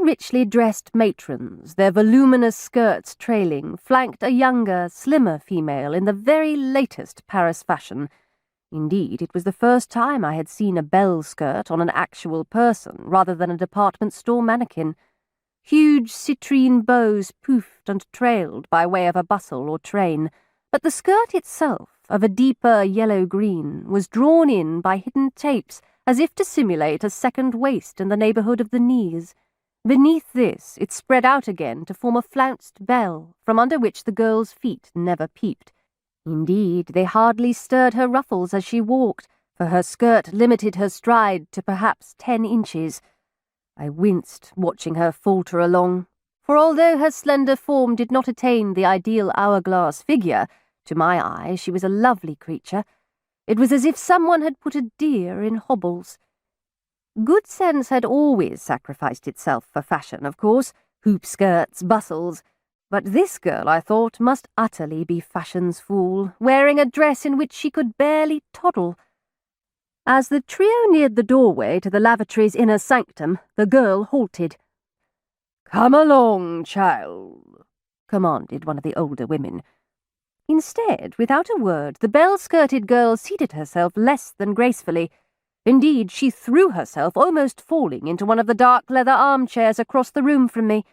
richly dressed matrons, their voluminous skirts trailing, flanked a younger, slimmer female in the very latest Paris fashion. Indeed, it was the first time I had seen a bell skirt on an actual person rather than a department store mannequin. Huge citrine bows poofed and trailed by way of a bustle or train, but the skirt itself, of a deeper yellow-green, was drawn in by hidden tapes as if to simulate a second waist in the neighbourhood of the knees. Beneath this, it spread out again to form a flounced bell, from under which the girl's feet never peeped. Indeed, they hardly stirred her ruffles as she walked, for her skirt limited her stride to perhaps 10 inches. I winced, watching her falter along, for although her slender form did not attain the ideal hourglass figure, to my eye she was a lovely creature. It was as if someone had put a deer in hobbles. Good sense had always sacrificed itself for fashion, of course, hoop skirts, bustles, but this girl, I thought, must utterly be fashion's fool, wearing a dress in which she could barely toddle. As the trio neared the doorway to the lavatory's inner sanctum, the girl halted. "Come along, child," commanded one of the older women. Instead, without a word, the bell-skirted girl seated herself less than gracefully. Indeed, she threw herself, almost falling into one of the dark leather armchairs across the room from me.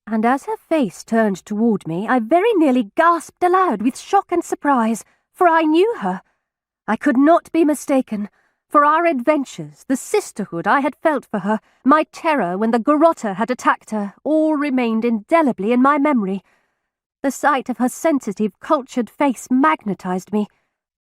And as her face turned toward me, I very nearly gasped aloud with shock and surprise, for I knew her. I could not be mistaken, for our adventures, the sisterhood I had felt for her, my terror when the garrotter had attacked her, all remained indelibly in my memory. The sight of her sensitive, cultured face magnetized me.